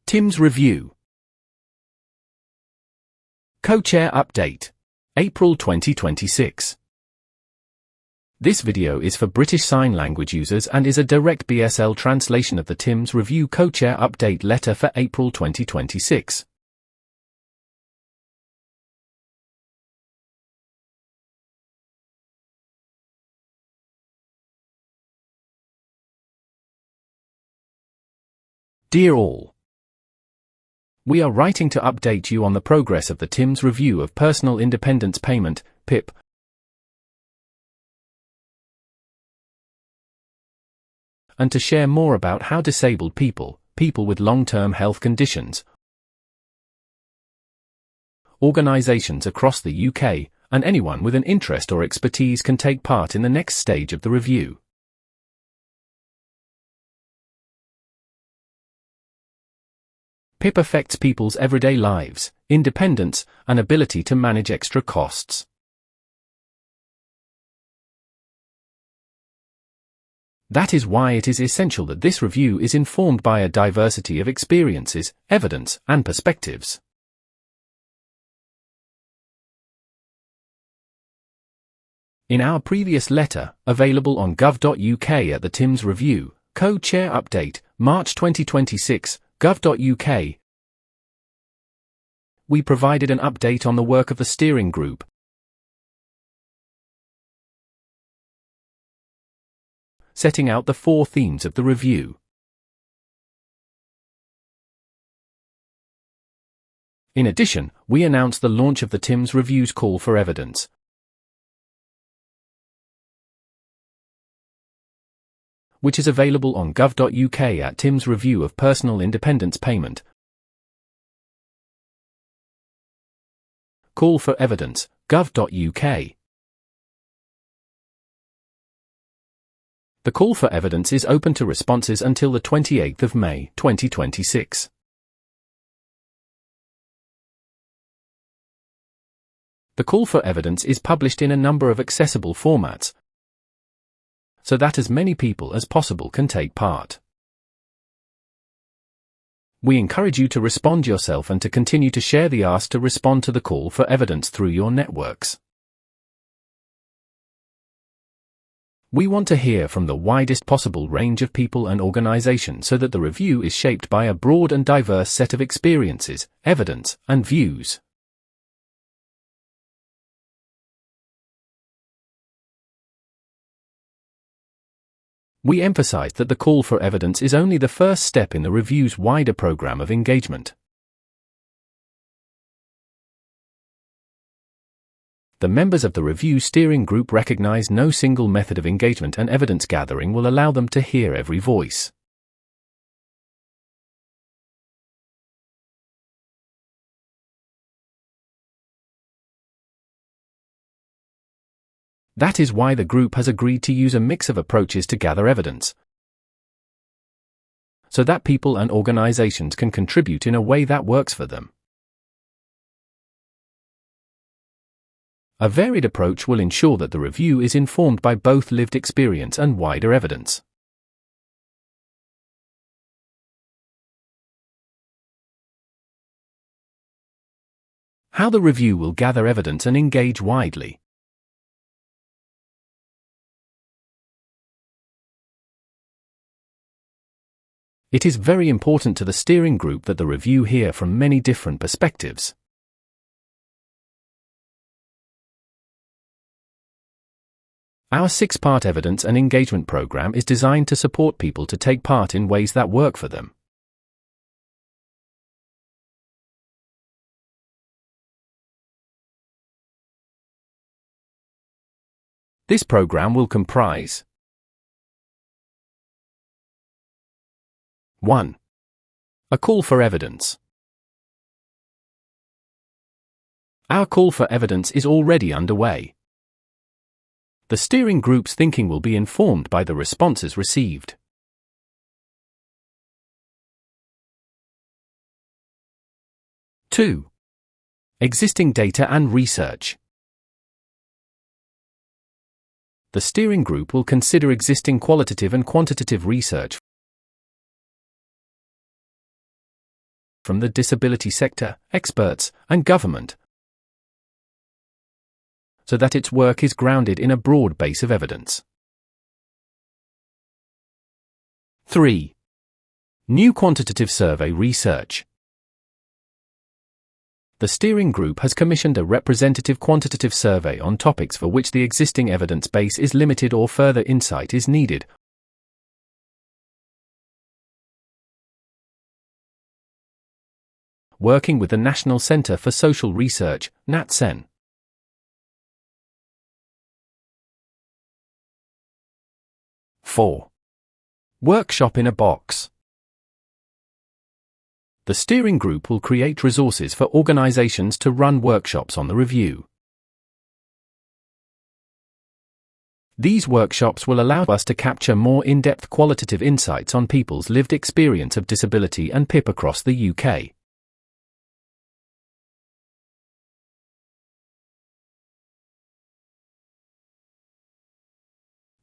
Tim's Review. Co-Chair Update. April 2026. This video is for British Sign Language users and is a direct BSL translation of the Tim's Review Co-Chair Update letter for April 2026. Dear all, we are writing to update you on the progress of the Tim's Review of Personal Independence Payment, PIP, and to share more about how disabled people, people with long-term health conditions, organisations across the UK, and anyone with an interest or expertise can take part in the next stage of the review. PIP affects people's everyday lives, independence, and ability to manage extra costs. That is why it is essential that this review is informed by a diversity of experiences, evidence, and perspectives. In our previous letter, available on gov.uk at the Tim's Review, Co-Chair Update, March 2026, gov.uk, we provided an update on the work of the steering group, setting out the 4 themes of the review. In addition, we announced the launch of the Tim's Review's Call for Evidence, which is available on gov.uk at Tim's Review of Personal Independence Payment. Call for Evidence, gov.uk. The call for evidence is open to responses until the 28th of May, 2026. The call for evidence is published in a number of accessible formats, so that as many people as possible can take part. We encourage you to respond yourself and to continue to share the ask to respond to the call for evidence through your networks. We want to hear from the widest possible range of people and organisations so that the review is shaped by a broad and diverse set of experiences, evidence, and views. We emphasise that the call for evidence is only the first step in the review's wider programme of engagement. The members of the review steering group recognise no single method of engagement, and evidence gathering will allow them to hear every voice. That is why the group has agreed to use a mix of approaches to gather evidence, so that people and organisations can contribute in a way that works for them. A varied approach will ensure that the review is informed by both lived experience and wider evidence. How the review will gather evidence and engage widely. It is very important to the steering group that the review hear from many different perspectives. Our 6-part evidence and engagement program is designed to support people to take part in ways that work for them. This program will comprise 1. A call for evidence. Our call for evidence is already underway. The steering group's thinking will be informed by the responses received. 2. Existing data and research. The steering group will consider existing qualitative and quantitative research from the disability sector, experts, and government, so that its work is grounded in a broad base of evidence. 3. New quantitative survey research. The steering group has commissioned a representative quantitative survey on topics for which the existing evidence base is limited or further insight is needed. Working with the National Centre for Social Research, NatCen. 4. Workshop in a box. The steering group will create resources for organizations to run workshops on the review. These workshops will allow us to capture more in-depth qualitative insights on people's lived experience of disability and PIP across the UK.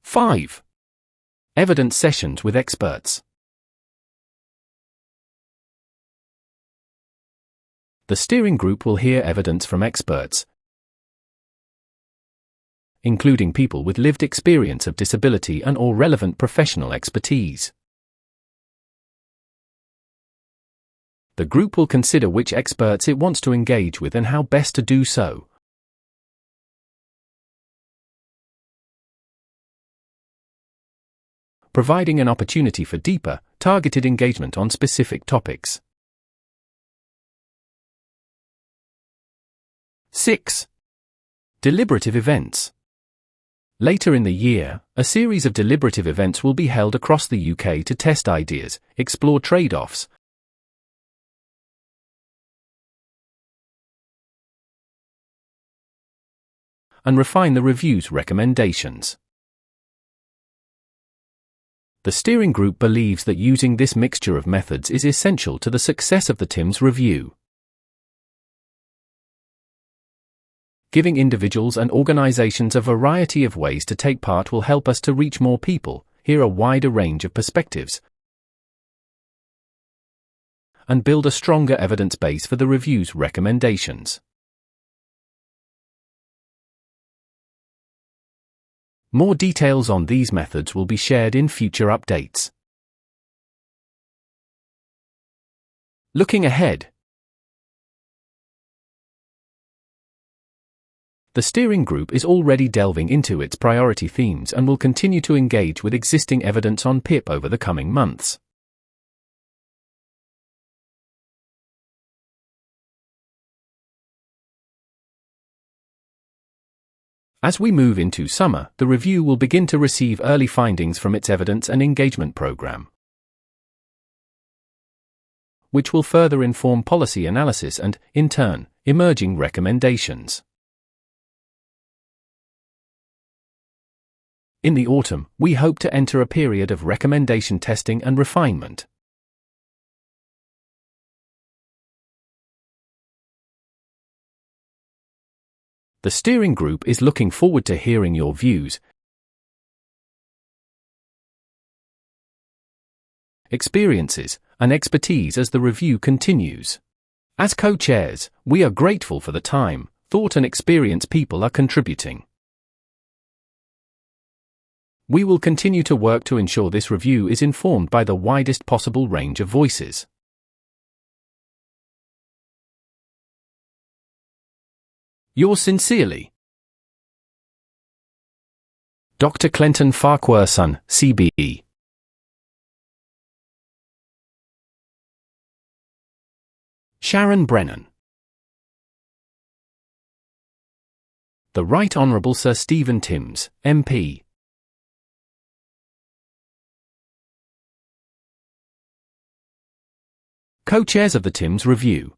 Five. Evidence sessions with experts. The steering group will hear evidence from experts, including people with lived experience of disability and/or relevant professional expertise. The group will consider which experts it wants to engage with and how best to do so. Providing an opportunity for deeper, targeted engagement on specific topics. 6. Deliberative events. Later in the year, a series of deliberative events will be held across the UK to test ideas, explore trade-offs, and refine the review's recommendations. The steering group believes that using this mixture of methods is essential to the success of the TIMS review. Giving individuals and organizations a variety of ways to take part will help us to reach more people, hear a wider range of perspectives, and build a stronger evidence base for the review's recommendations. More details on these methods will be shared in future updates. Looking ahead. The steering group is already delving into its priority themes and will continue to engage with existing evidence on PIP over the coming months. As we move into summer, the review will begin to receive early findings from its evidence and engagement program, which will further inform policy analysis and, in turn, emerging recommendations. In the autumn, we hope to enter a period of recommendation testing and refinement. The steering group is looking forward to hearing your views, experiences, and expertise as the review continues. As co-chairs, we are grateful for the time, thought, and experience people are contributing. We will continue to work to ensure this review is informed by the widest possible range of voices. Yours sincerely, Dr. Clinton Farquharson, CBE. Sharon Brennan. The Right Honourable Sir Stephen Timms, MP. Co-chairs of the TIMS Review.